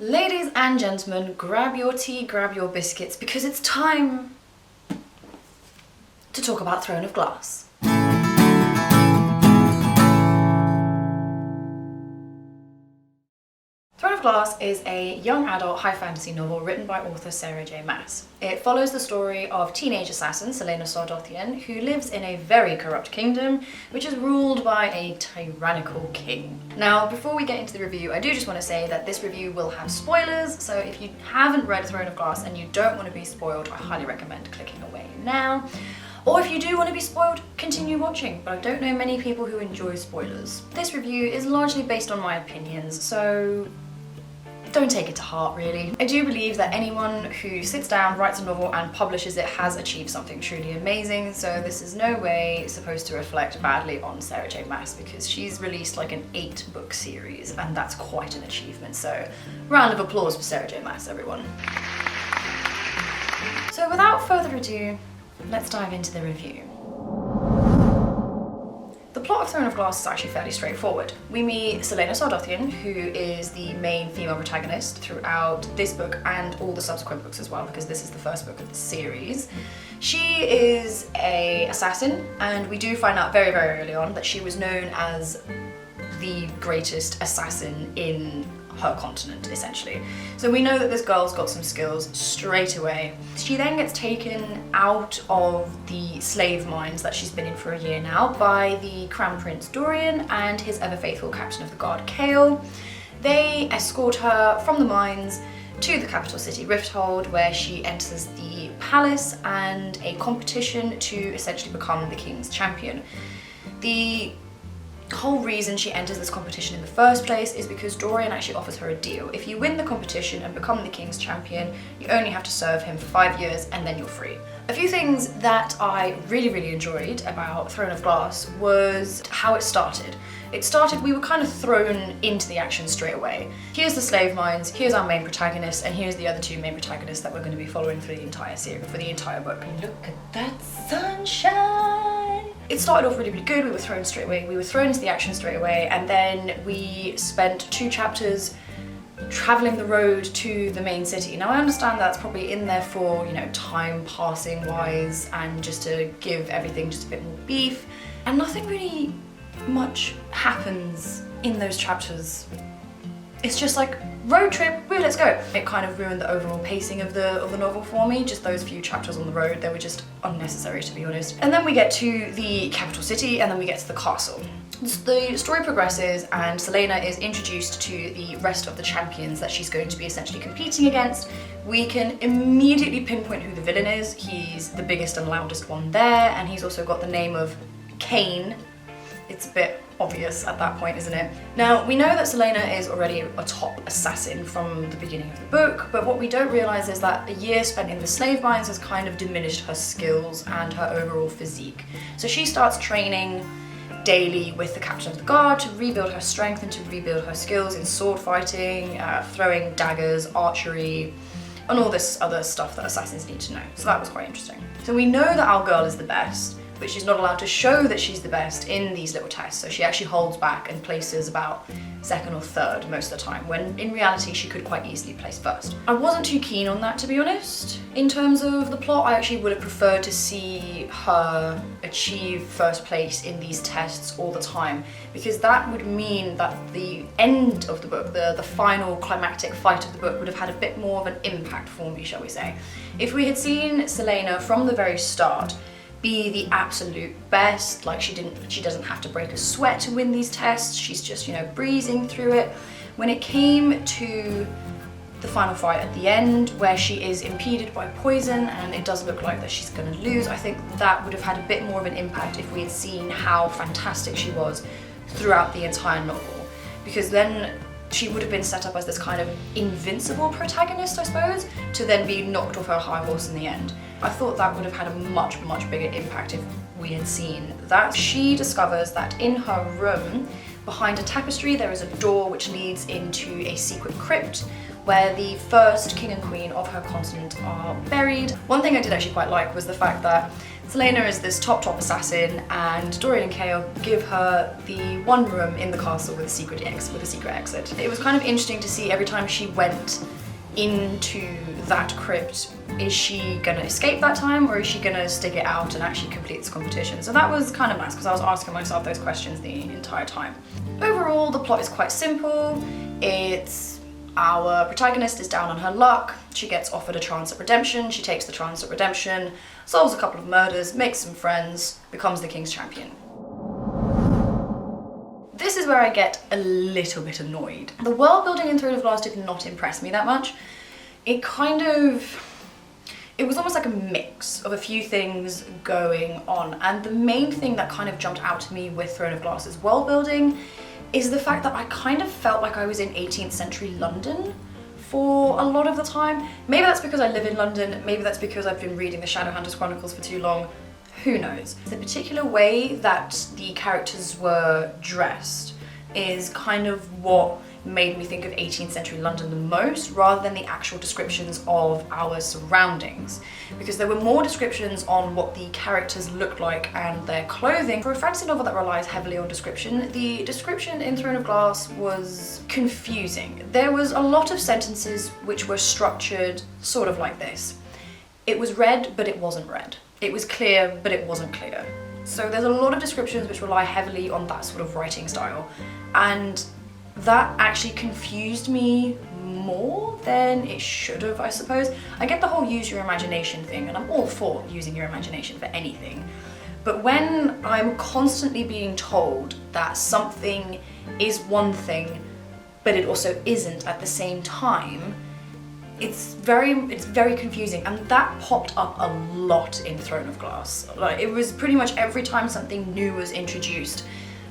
Ladies and gentlemen, grab your tea, grab your biscuits, because it's time to talk about Throne of Glass. Throne of Glass is a young adult high fantasy novel written by author Sarah J. Maas. It follows the story of teenage assassin Celaena Sardothien, who lives in a very corrupt kingdom which is ruled by a tyrannical king. Now, before we get into the review, I do just want to say that this review will have spoilers, so if you haven't read Throne of Glass and you don't want to be spoiled, I highly recommend clicking away now. Or if you do want to be spoiled, continue watching, but I don't know many people who enjoy spoilers. This review is largely based on my opinions, so don't take it to heart, really. I do believe that anyone who sits down, writes a novel and publishes it has achieved something truly amazing, so this is no way supposed to reflect badly on Sarah J. Maas, because she's released like an 8-book series and that's quite an achievement, so round of applause for Sarah J. Maas, everyone. So without further ado, let's dive into the review. The plot of Throne of Glass is actually fairly straightforward. We meet Celaena Sardothien, who is the main female protagonist throughout this book and all the subsequent books as well, because this is the first book of the series. She is an assassin, and we do find out very, very early on that she was known as the greatest assassin in her continent, essentially. So we know that this girl's got some skills straight away. She then gets taken out of the slave mines that she's been in for a year now by the Crown Prince Dorian and his ever-faithful captain of the guard, Kale. They escort her from the mines to the capital city, Rifthold, where she enters the palace and a competition to essentially become the king's champion. The whole reason she enters this competition in the first place is because Dorian actually offers her a deal. If you win the competition and become the king's champion, you only have to serve him for 5 years and then you're free. A few things that I really enjoyed about Throne of Glass was how it started. We were kind of thrown into the action straight away. Here's the slave mines, here's our main protagonist, and here's the other 2 main protagonists that we're going to be following through the entire series, for the entire book. Look at that sunshine! It started off really good, we were thrown straight away, we were thrown into the action straight away, and then we spent 2 chapters travelling the road to the main city. Now I understand that's probably in there for, you know, time passing wise and just to give everything just a bit more beef, and nothing really much happens in those chapters. It's just like, road trip, woo, let's go. It kind of ruined the overall pacing of the novel for me. Just those few chapters on the road, they were just unnecessary, to be honest. And then we get to the capital city, and then we get to the castle. The story progresses and Celaena is introduced to the rest of the champions that she's going to be essentially competing against. We can immediately pinpoint who the villain is. He's the biggest and loudest one there, and he's also got the name of Cain. It's a bit obvious at that point, isn't it? Now, we know that Celaena is already a top assassin from the beginning of the book, but what we don't realise is that a year spent in the slave mines has kind of diminished her skills and her overall physique. So she starts training daily with the captain of the guard to rebuild her strength and to rebuild her skills in sword fighting, throwing daggers, archery, and all this other stuff that assassins need to know. So that was quite interesting. So we know that our girl is the best, but she's not allowed to show that she's the best in these little tests, so she actually holds back and places about 2nd or 3rd most of the time, when in reality she could quite easily place 1st. I wasn't too keen on that, to be honest. In terms of the plot, I actually would have preferred to see her achieve 1st place in these tests all the time, because that would mean that the end of the book, the final climactic fight of the book, would have had a bit more of an impact for me, shall we say. If we had seen Celaena from the very start be the absolute best, like she doesn't have to break a sweat to win these tests, she's just, you know, breezing through it. When it came to the final fight at the end, where she is impeded by poison and it does look like that she's gonna lose, I think that would have had a bit more of an impact if we had seen how fantastic she was throughout the entire novel, because then she would have been set up as this kind of invincible protagonist, I suppose, to then be knocked off her high horse in the end. I thought that would have had a much bigger impact if we had seen that. She discovers that in her room, behind a tapestry, there is a door which leads into a secret crypt where the first king and queen of her continent are buried. One thing I did actually quite like was the fact that Selena is this top assassin, and Dorian and Chaol give her the one room in the castle with a secret exit. It was kind of interesting to see every time she went into that crypt, is she gonna escape that time, or is she gonna stick it out and actually complete this competition? So that was kind of nice, because I was asking myself those questions the entire time. Overall, the plot is quite simple. It's our protagonist is down on her luck. She gets offered a chance at redemption. She takes the chance at redemption, solves a couple of murders, makes some friends, becomes the King's Champion. This is where I get a little bit annoyed. The world building in Throne of Glass did not impress me that much. It was almost like a mix of a few things going on, and the main thing that kind of jumped out to me with Throne of Glass's world building is the fact that I kind of felt like I was in 18th century London for a lot of the time. Maybe that's because I live in London, maybe that's because I've been reading the Shadowhunters Chronicles for too long, who knows. The particular way that the characters were dressed is kind of what made me think of 18th century London the most, rather than the actual descriptions of our surroundings, because there were more descriptions on what the characters looked like and their clothing. For a fantasy novel that relies heavily on description, the description in Throne of Glass was confusing. There was a lot of sentences which were structured sort of like this. It was red, but it wasn't red. It was clear, but it wasn't clear. So there's a lot of descriptions which rely heavily on that sort of writing style, and that actually confused me more than it should have, I suppose. I get the whole use your imagination thing, and I'm all for using your imagination for anything. But when I'm constantly being told that something is one thing, but it also isn't at the same time, it's very confusing, and that popped up a lot in Throne of Glass. Like, it was pretty much every time something new was introduced,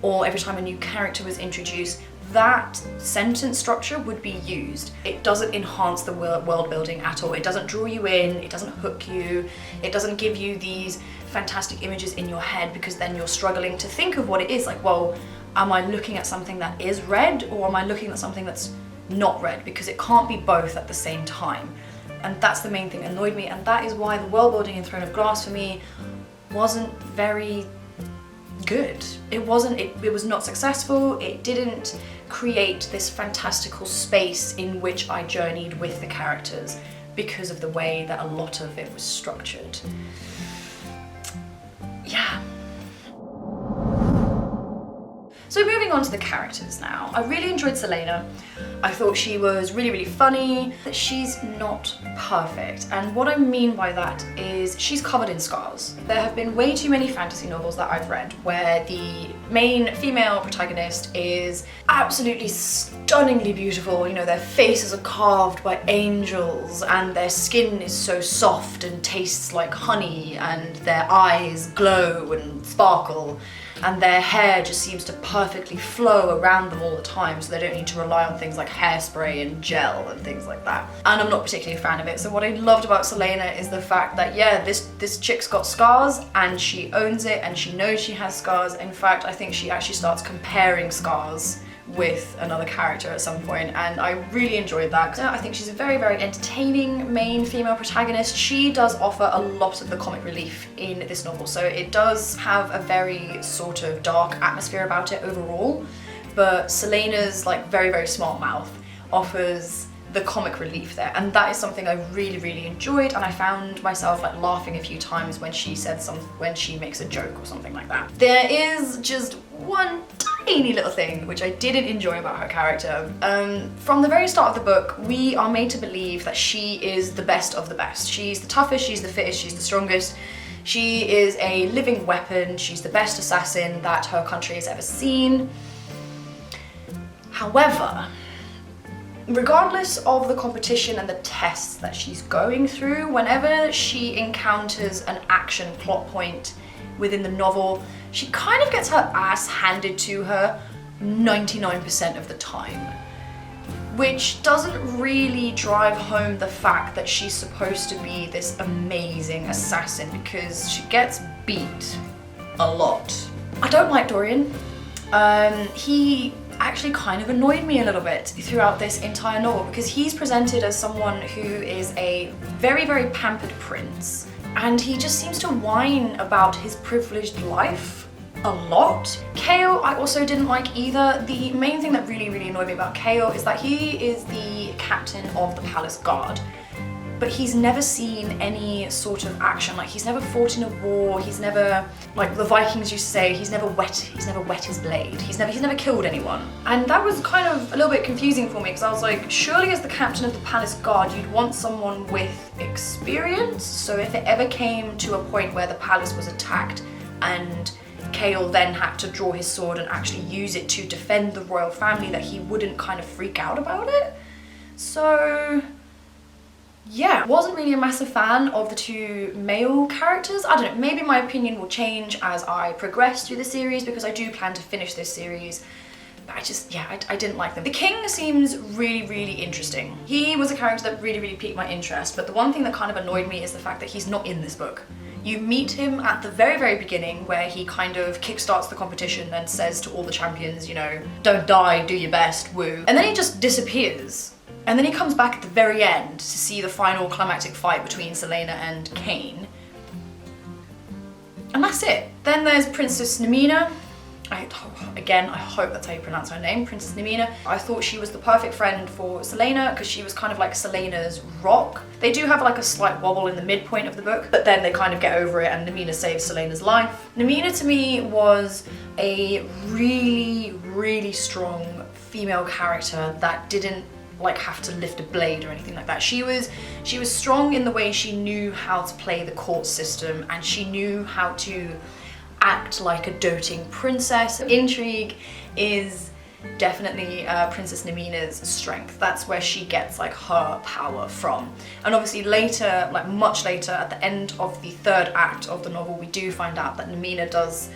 or every time a new character was introduced, that sentence structure would be used. It doesn't enhance the world building at all. It doesn't draw you in, it doesn't hook you, it doesn't give you these fantastic images in your head, because then you're struggling to think of what it is. Like, well, am I looking at something that is red, or am I looking at something that's not red? Because it can't be both at the same time. And that's the main thing that annoyed me, and that is why the world building in Throne of Glass for me wasn't very good. It was not successful. It didn't create this fantastical space in which I journeyed with the characters, because of the way that a lot of it was structured. Yeah. So moving on to the characters now. I really enjoyed Selena. I thought she was really funny, but she's not perfect. And what I mean by that is she's covered in scars. There have been way too many fantasy novels that I've read where the main female protagonist is absolutely stunningly beautiful. You know, their faces are carved by angels, and their skin is so soft and tastes like honey, and their eyes glow and sparkle, and their hair just seems to perfectly flow around them all the time, so they don't need to rely on things like hairspray and gel and things like that. And I'm not particularly a fan of it. So what I loved about Selena is the fact that, yeah, this chick's got scars, and she owns it, and she knows she has scars. In fact, I think she actually starts comparing scars with another character at some point, and I really enjoyed that. I think she's a very entertaining main female protagonist. She does offer a lot of the comic relief in this novel, so it does have a very sort of dark atmosphere about it overall, but Selena's like very smart mouth offers the comic relief there, and that is something I really enjoyed, and I found myself like laughing a few times when she makes a joke or something like that. There is just one tiny little thing which I didn't enjoy about her character. From the very start of the book, we are made to believe that she is the best of the best. She's the toughest, she's the fittest, she's the strongest. She is a living weapon, she's the best assassin that her country has ever seen. However, regardless of the competition and the tests that she's going through, whenever she encounters an action plot point within the novel, she kind of gets her ass handed to her 99% of the time, which doesn't really drive home the fact that she's supposed to be this amazing assassin, because she gets beat a lot. I don't like Dorian. He actually kind of annoyed me a little bit throughout this entire novel, because he's presented as someone who is a very pampered prince, and he just seems to whine about his privileged life a lot. Kale, I also didn't like either. The main thing that really annoyed me about Kale is that he is the captain of the palace guard, but he's never seen any sort of action. Like, he's never fought in a war, he's never, like the Vikings used to say, he's never wet his blade. He's never killed anyone. And that was kind of a little bit confusing for me, because I was like, surely as the captain of the palace guard, you'd want someone with experience. So if it ever came to a point where the palace was attacked and Kale then had to draw his sword and actually use it to defend the royal family, that he wouldn't kind of freak out about it. So yeah, wasn't really a massive fan of the two male characters. I don't know, maybe my opinion will change as I progress through the series, because I do plan to finish this series. But I didn't like them. The king seems really interesting. He was a character that really piqued my interest, but the one thing that kind of annoyed me is the fact that he's not in this book. You meet him at the very beginning, where he kind of kickstarts the competition and says to all the champions, you know, don't die, do your best, woo. And then he just disappears. And then he comes back at the very end to see the final climactic fight between Celaena and Cain. And that's it. Then there's Princess Nemina. I hope that's how you pronounce her name, Princess Nemina. I thought she was the perfect friend for Celaena, because she was kind of like Celena's rock. They do have like a slight wobble in the midpoint of the book, but then they kind of get over it and Nemina saves Celena's life. Nemina to me was a really strong female character that didn't like have to lift a blade or anything like that. She was strong in the way she knew how to play the court system, and she knew how to act like a doting princess. Intrigue is definitely Princess Nemina's strength. That's where she gets like her power from. And obviously later, like much later, at the end of the third act of the novel, we do find out that Nemina does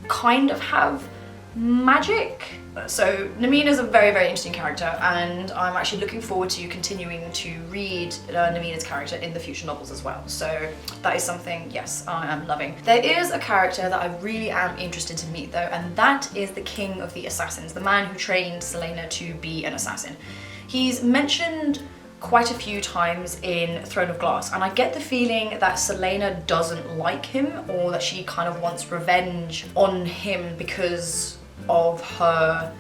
kind of have magic. So Nemina's a very interesting character, and I'm actually looking forward to continuing to read Nemina's character in the future novels as well. So that is something, yes, I am loving. There is a character that I really am interested to meet though, and that is the King of the Assassins, the man who trained Celaena to be an assassin. He's mentioned quite a few times in Throne of Glass, and I get the feeling that Celaena doesn't like him, or that she kind of wants revenge on him because of her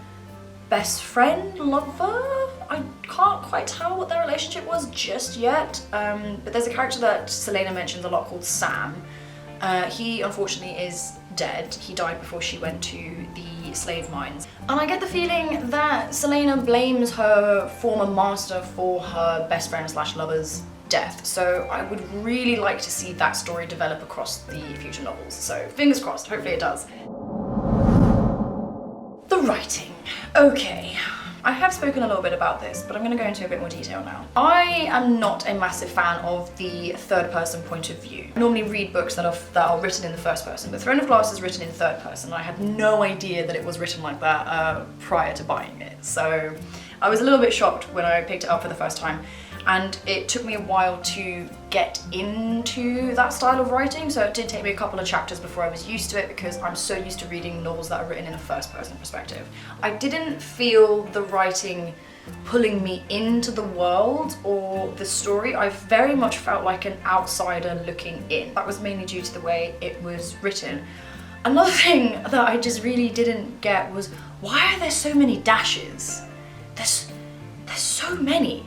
best friend, lover? I can't quite tell what their relationship was just yet, but there's a character that Celaena mentions a lot called Sam. He unfortunately is dead. He died before she went to the slave mines. And I get the feeling that Celaena blames her former master for her best friend slash lover's death. So I would really like to see that story develop across the future novels. So fingers crossed, hopefully it does. The writing. Okay, I have spoken a little bit about this, but I'm going to go into a bit more detail now. I am not a massive fan of the third person point of view. I normally read books that are written in the first person, but Throne of Glass is written in third person. I had no idea that it was written like that prior to buying it. So I was a little bit shocked when I picked it up for the first time. And it took me a while to get into that style of writing, so it did take me a couple of chapters before I was used to it, because I'm so used to reading novels that are written in a first-person perspective. I didn't feel the writing pulling me into the world or the story. I very much felt like an outsider looking in. That was mainly due to the way it was written. Another thing that I just really didn't get was, why are there so many dashes? There's so many.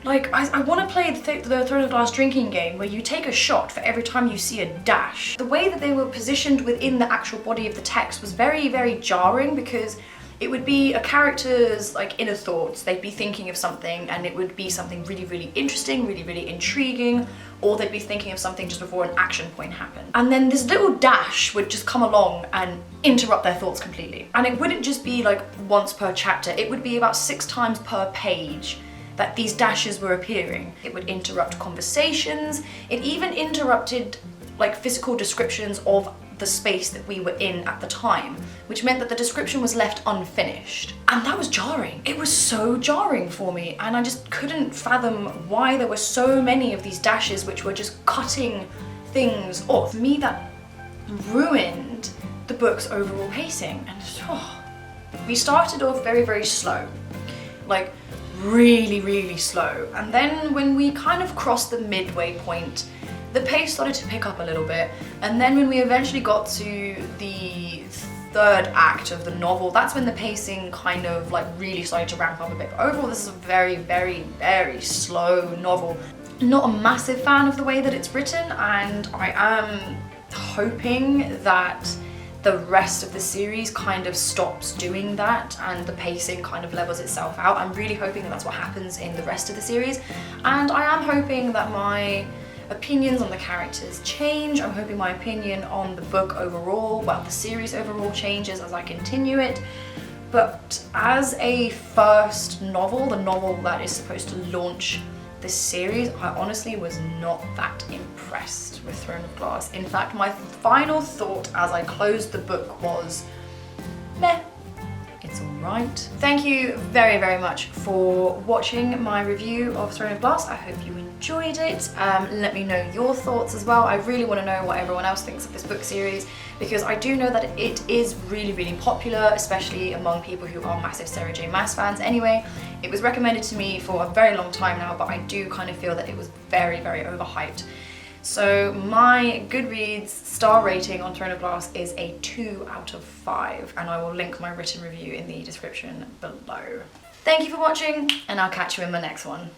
Like, I want to play the Throne of Glass drinking game where you take a shot for every time you see a dash. The way that they were positioned within the actual body of the text was very jarring, because it would be a character's like inner thoughts. They'd be thinking of something and it would be something really interesting, really intriguing, or they'd be thinking of something just before an action point happened. And then this little dash would just come along and interrupt their thoughts completely. And it wouldn't just be like once per chapter, it would be about 6 times per page that these dashes were appearing. It would interrupt conversations. It even interrupted like physical descriptions of the space that we were in at the time, which meant that the description was left unfinished. And that was jarring. It was so jarring for me, and I just couldn't fathom why there were so many of these dashes which were just cutting things off. For me, that ruined the book's overall pacing. And we started off very slow, like really slow, and then when we kind of crossed the midway point, the pace started to pick up a little bit, and then when we eventually got to the third act of the novel, that's when the pacing kind of like really started to ramp up a bit. But overall, this is a very, very, very slow novel. Not a massive fan of the way that it's written, and I am hoping that the rest of the series kind of stops doing that and the pacing kind of levels itself out. I'm really hoping that that's what happens in the rest of the series, and I am hoping that my opinions on the characters change. I'm hoping my opinion on the book overall, well, the series overall, changes as I continue it. But as a first novel, the novel that is supposed to launch this series, I honestly was not that impressed with Throne of Glass. In fact, my final thought as I closed the book was, meh. It's alright. Thank you very, very much for watching my review of Throne of Glass. I hope you enjoyed it. Let me know your thoughts as well. I really want to know what everyone else thinks of this book series, because I do know that it is really, really popular, especially among people who are massive Sarah J Maas fans. Anyway, it was recommended to me for a very long time now, but I do kind of feel that it was very, very overhyped. So my Goodreads star rating on Throne of Glass is a 2 out of 5, and I will link my written review in the description below. Thank you for watching, and I'll catch you in my next one.